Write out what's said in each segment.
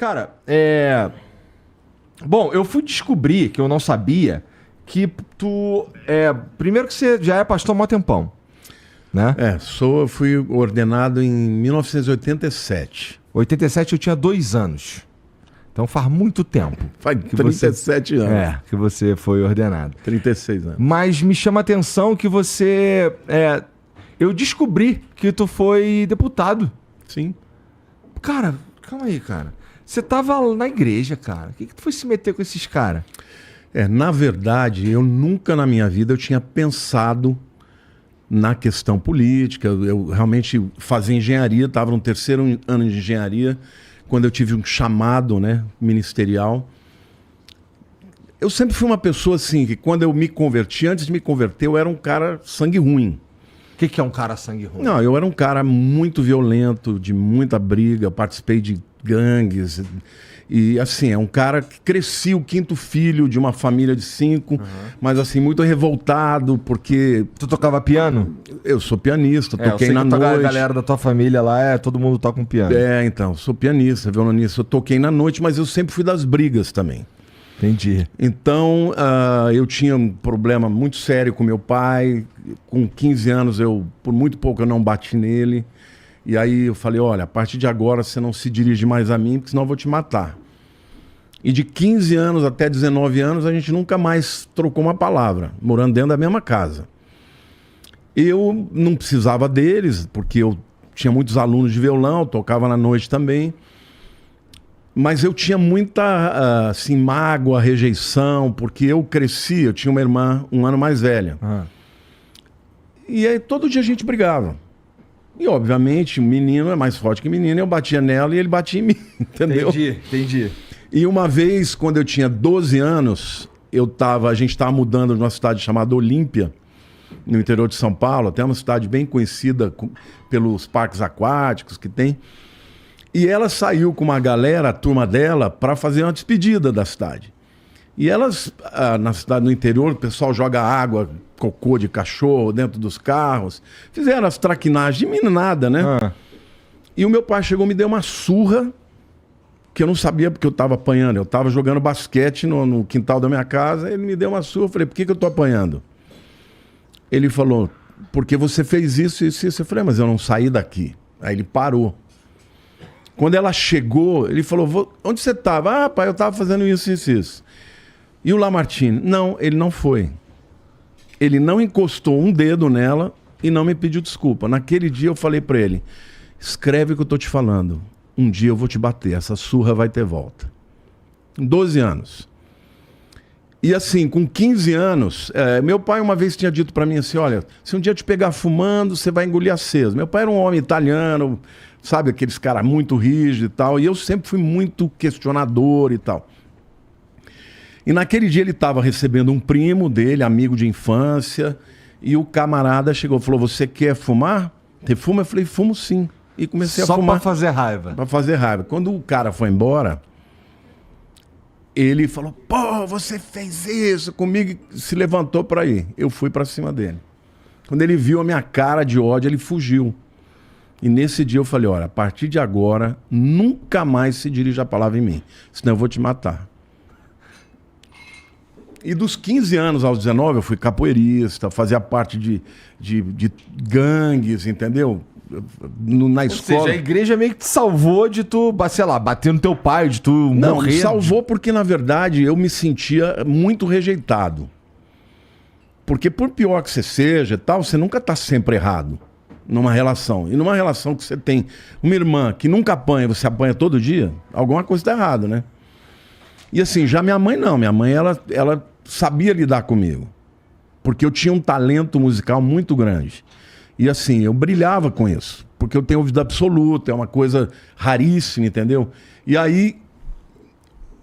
Cara, Bom, eu fui descobrir, que eu não sabia, que tu... Primeiro que você já é pastor há mó tempão, né? Eu fui ordenado em 1987. 87 eu tinha 2 anos. Então faz muito tempo. Faz 37 anos. Que você foi ordenado. 36 anos. Mas me chama a atenção que você... eu descobri que tu foi deputado. Sim. Cara, calma aí, cara. Você tava na igreja, cara. O que tu foi se meter com esses caras? Na verdade, eu nunca na minha vida eu tinha pensado na questão política. Eu realmente fazia engenharia, estava no 3º ano de engenharia, quando eu tive um chamado, né, ministerial. Eu sempre fui uma pessoa assim, que quando eu me converti, antes de me converter, eu era um cara sangue ruim. O que é um cara sangue ruim? Não, eu era um cara muito violento, de muita briga, eu participei de gangues. E assim, é um cara que cresci, o 5º filho de uma família de 5, mas assim, muito revoltado, porque... Tu tocava piano? Eu sou pianista, toquei na noite. A galera da tua família lá, todo mundo toca um piano. Então, sou pianista, violonista, eu toquei na noite, mas eu sempre fui das brigas também. Entendi. Então, eu tinha um problema muito sério com meu pai. Com 15 anos, por muito pouco, eu não bati nele. E aí eu falei, olha, a partir de agora você não se dirige mais a mim, porque senão eu vou te matar. E de 15 anos até 19 anos, a gente nunca mais trocou uma palavra, morando dentro da mesma casa. Eu não precisava deles, porque eu tinha muitos alunos de violão, tocava na noite também. Mas eu tinha muita assim, mágoa, rejeição, porque eu cresci, eu tinha uma irmã 1 ano mais velha. E aí todo dia a gente brigava. E obviamente o menino é mais forte que o menino, eu batia nela e ele batia em mim, entendeu? Entendi. E uma vez, quando eu tinha 12 anos, a gente estava mudando de uma cidade chamada Olímpia, no interior de São Paulo, até uma cidade bem conhecida pelos parques aquáticos que tem. E ela saiu com uma galera, a turma dela, para fazer uma despedida da cidade. E elas, na cidade no interior, o pessoal joga água, cocô de cachorro dentro dos carros. Fizeram as traquinagens de meninada, né? E o meu pai chegou e me deu uma surra, que eu não sabia porque eu estava apanhando. Eu estava jogando basquete no quintal da minha casa, ele me deu uma surra. Eu falei, por que eu estou apanhando? Ele falou, porque você fez isso, isso, isso. Eu falei, mas eu não saí daqui. Aí ele parou. Quando ela chegou, ele falou, onde você estava? Ah, pai, eu estava fazendo isso, isso, isso. E o Lamartine? Não, ele não foi. Ele não encostou um dedo nela e não me pediu desculpa. Naquele dia eu falei para ele, escreve o que eu estou te falando. Um dia eu vou te bater, essa surra vai ter volta. 12 anos. E assim, com 15 anos, meu pai uma vez tinha dito para mim assim, olha, se um dia eu te pegar fumando, você vai engolir aceso. Meu pai era um homem italiano, sabe, aqueles caras muito rígidos e tal, e eu sempre fui muito questionador e tal. E naquele dia ele estava recebendo um primo dele, amigo de infância, e o camarada chegou e falou, você quer fumar? Você fuma? Eu falei, fumo sim. E comecei a fumar. Só pra fazer raiva. Pra fazer raiva. Quando o cara foi embora, ele falou, pô, você fez isso comigo, e se levantou pra ir. Eu fui pra cima dele. Quando ele viu a minha cara de ódio, ele fugiu. E nesse dia eu falei, olha, a partir de agora, nunca mais se dirija a palavra em mim, senão eu vou te matar. E dos 15 anos aos 19, eu fui capoeirista, fazia parte de gangues, entendeu? Na escola. Ou seja, a igreja meio que te salvou de tu, sei lá, bater no teu pai, de tu morrer. Não, me salvou porque, na verdade, eu me sentia muito rejeitado. Porque por pior que você seja e tal, você nunca tá sempre errado numa relação. E numa relação que você tem uma irmã que nunca apanha, você apanha todo dia, alguma coisa tá errada, né? E assim, já minha mãe não. Minha mãe, ela sabia lidar comigo. Porque eu tinha um talento musical muito grande. E assim, eu brilhava com isso. Porque eu tenho ouvido absoluto, é uma coisa raríssima, entendeu? E aí,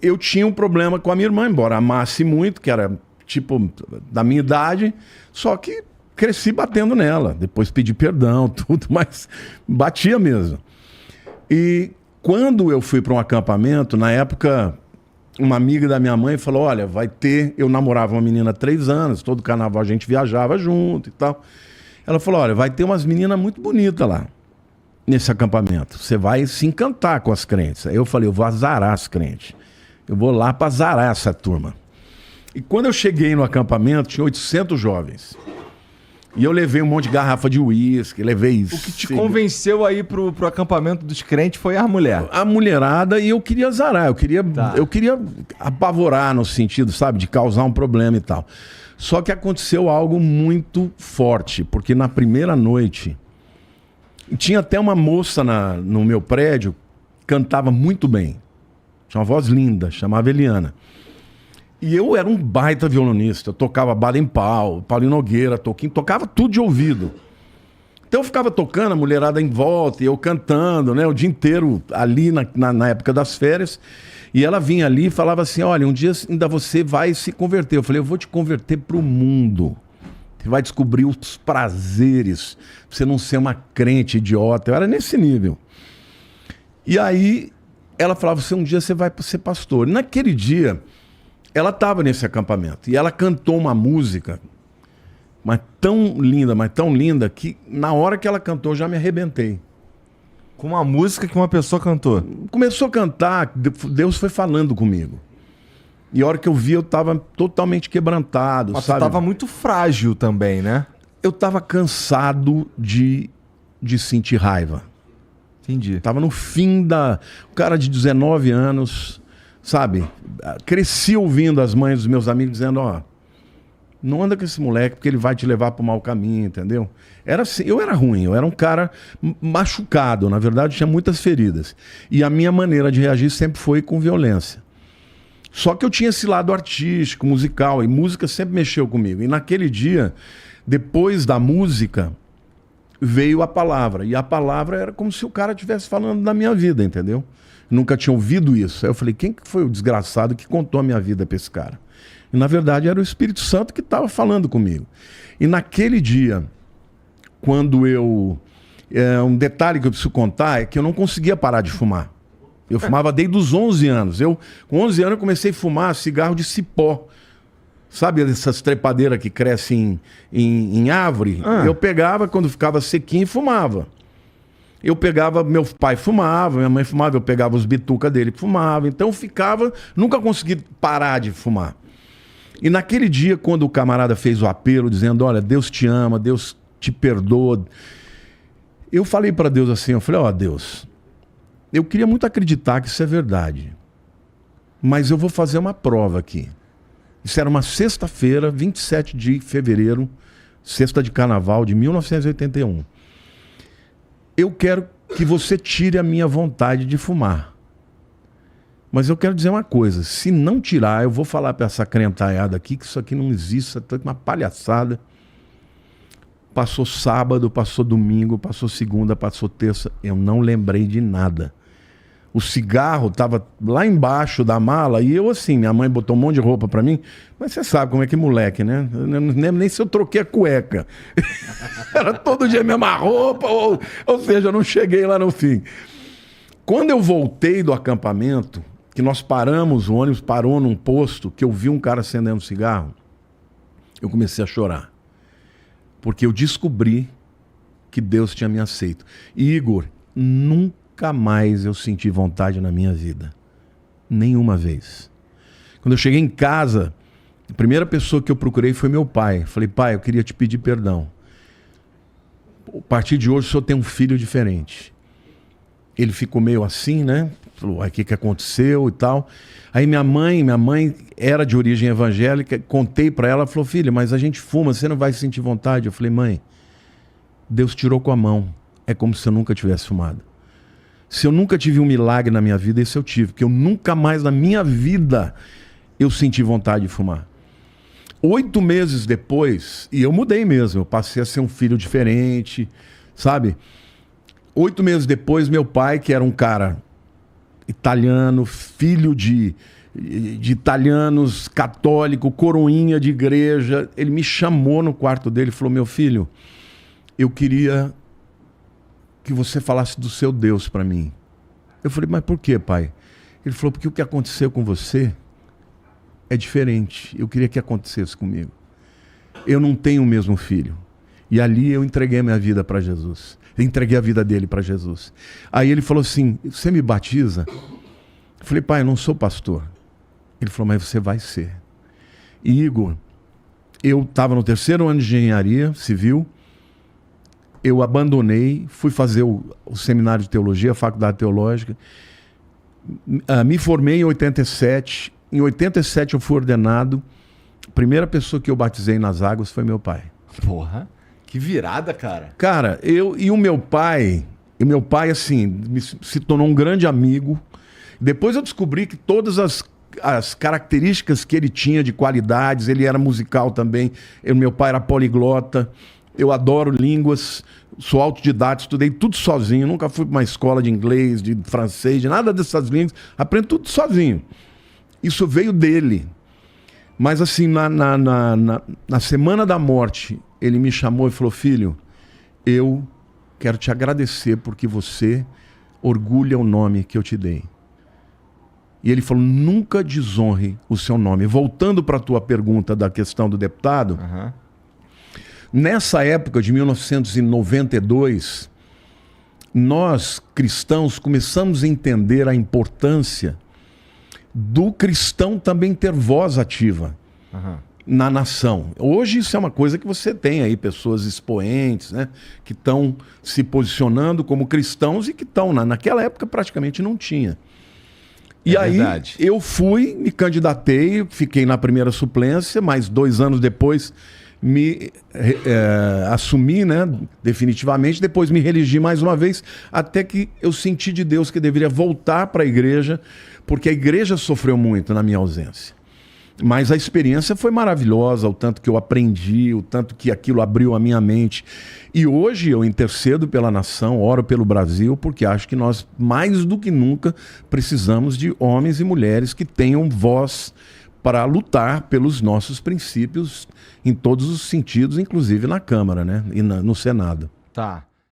eu tinha um problema com a minha irmã, embora amasse muito, que era tipo da minha idade, só que cresci batendo nela. Depois pedi perdão, tudo, mas batia mesmo. E quando eu fui para um acampamento, na época, uma amiga da minha mãe falou, olha, vai ter... Eu namorava uma menina há 3 anos, todo carnaval a gente viajava junto e tal. Ela falou, olha, vai ter umas meninas muito bonitas lá. nesse acampamento. Você vai se encantar com as crentes. Aí eu falei, eu vou azarar as crentes. Eu vou lá para azarar essa turma. E quando eu cheguei no acampamento, tinha 800 jovens. E eu levei um monte de garrafa de uísque, levei isso. O que te convenceu aí pro acampamento dos crentes foi a mulher. A mulherada, e eu queria azarar, eu queria apavorar no sentido, sabe, de causar um problema e tal. Só que aconteceu algo muito forte, porque na primeira noite, tinha até uma moça no meu prédio, cantava muito bem. Tinha uma voz linda, chamava Eliana. E eu era um baita violonista, eu tocava Baden Powell, Paulinho Nogueira, Toquinho, tocava tudo de ouvido. Então eu ficava tocando, a mulherada em volta, e eu cantando, né, o dia inteiro ali na época das férias. E ela vinha ali e falava assim, olha, um dia ainda você vai se converter. Eu falei, eu vou te converter pro mundo. Você vai descobrir os prazeres, você não ser uma crente idiota. Eu era nesse nível. E aí ela falava, um dia você vai ser pastor. E naquele dia... ela estava nesse acampamento e ela cantou uma música, mas tão linda, que na hora que ela cantou eu já me arrebentei. Com uma música que uma pessoa cantou? Começou a cantar, Deus foi falando comigo. E a hora que eu vi, eu estava totalmente quebrantado, mas sabe? Você estava muito frágil também, né? Eu estava cansado de sentir raiva. Entendi. Tava no fim o cara de 19 anos... sabe, cresci ouvindo as mães dos meus amigos dizendo, ó, não anda com esse moleque porque ele vai te levar para o mau caminho, entendeu? Era assim, eu era ruim, eu era um cara machucado, na verdade tinha muitas feridas. E a minha maneira de reagir sempre foi com violência. Só que eu tinha esse lado artístico, musical, e música sempre mexeu comigo. E naquele dia, depois da música, veio a palavra. E a palavra era como se o cara estivesse falando da minha vida, entendeu? Nunca tinha ouvido isso. Aí eu falei, quem que foi o desgraçado que contou a minha vida para esse cara? E na verdade era o Espírito Santo que estava falando comigo. E naquele dia, quando eu... um detalhe que eu preciso contar é que eu não conseguia parar de fumar. Eu fumava desde os 11 anos. Com 11 anos eu comecei a fumar cigarro de cipó. Sabe essas trepadeiras que crescem em árvore? Eu pegava quando ficava sequinho e fumava. Eu pegava, meu pai fumava, minha mãe fumava, eu pegava os bituca dele e fumava. Então eu ficava, nunca consegui parar de fumar. E naquele dia, quando o camarada fez o apelo, dizendo, olha, Deus te ama, Deus te perdoa. Eu falei para Deus assim, eu falei, ó, Deus, eu queria muito acreditar que isso é verdade. Mas eu vou fazer uma prova aqui. Isso era uma sexta-feira, 27 de fevereiro, sexta de carnaval de 1981. Eu quero que você tire a minha vontade de fumar. Mas eu quero dizer uma coisa, se não tirar, eu vou falar para essa crentalhada aqui que isso aqui não existe, isso é uma palhaçada. Passou sábado, passou domingo, passou segunda, passou terça, eu não lembrei de nada. O cigarro estava lá embaixo da mala e eu assim, minha mãe botou um monte de roupa para mim, mas você sabe como é que moleque, né? Eu não lembro nem se eu troquei a cueca. Era todo dia a mesma roupa, ou seja, eu não cheguei lá no fim. Quando eu voltei do acampamento, que nós paramos, o ônibus parou num posto, que eu vi um cara acendendo cigarro, eu comecei a chorar. Porque eu descobri que Deus tinha me aceito. E Igor, nunca mais eu senti vontade na minha vida. Nenhuma vez. Quando eu cheguei em casa, a primeira pessoa que eu procurei foi meu pai. Falei, pai, eu queria te pedir perdão. A partir de hoje o senhor tem um filho diferente. Ele ficou meio assim, né? Falou, o que aconteceu e tal. Aí minha mãe era de origem evangélica, contei para ela, falou, filha, mas a gente fuma, você não vai sentir vontade? Eu falei, mãe, Deus tirou com a mão. É como se eu nunca tivesse fumado. Se eu nunca tive um milagre na minha vida, esse eu tive. Porque eu nunca mais na minha vida eu senti vontade de fumar. 8 meses depois, e eu mudei mesmo, eu passei a ser um filho diferente, sabe? 8 meses depois, meu pai, que era um cara italiano, filho de italianos, católico, coroinha de igreja, ele me chamou no quarto dele e falou, meu filho, eu queria que você falasse do seu Deus para mim. Eu falei, mas por quê, pai? Ele falou, porque o que aconteceu com você é diferente. Eu queria que acontecesse comigo. Eu não tenho o mesmo filho. E ali eu entreguei a minha vida para Jesus. Eu entreguei a vida dele para Jesus. Aí ele falou assim, você me batiza? Eu falei, pai, eu não sou pastor. Ele falou, mas você vai ser. E Igor, eu estava no 3º ano de engenharia civil, eu abandonei, fui fazer o seminário de teologia, a faculdade teológica, me formei em 87, em 87 eu fui ordenado, a primeira pessoa que eu batizei nas águas foi meu pai. Porra, que virada, cara. Cara, o meu pai assim, se tornou um grande amigo. Depois eu descobri que todas as características que ele tinha de qualidades, ele era musical também, meu pai era poliglota, eu adoro línguas, sou autodidata, estudei tudo sozinho, nunca fui para uma escola de inglês, de francês, de nada dessas línguas, aprendo tudo sozinho. Isso veio dele. Mas assim, na semana da morte, ele me chamou e falou, filho, eu quero te agradecer porque você orgulha o nome que eu te dei. E ele falou, nunca desonre o seu nome. Voltando para a tua pergunta da questão do deputado, nessa época de 1992, nós cristãos começamos a entender a importância do cristão também ter voz ativa na nação. Hoje isso é uma coisa que você tem aí, pessoas expoentes, né, que estão se posicionando como cristãos e que estão, naquela época praticamente não tinha. E aí eu fui, me candidatei, fiquei na primeira suplência, mas 2 anos depois me assumi, né, definitivamente, depois me reelegi mais uma vez, até que eu senti de Deus que deveria voltar para a igreja, porque a igreja sofreu muito na minha ausência. Mas a experiência foi maravilhosa, o tanto que eu aprendi, o tanto que aquilo abriu a minha mente. E hoje eu intercedo pela nação, oro pelo Brasil, porque acho que nós, mais do que nunca, precisamos de homens e mulheres que tenham voz para lutar pelos nossos princípios em todos os sentidos, inclusive na Câmara, né? E no Senado. Tá.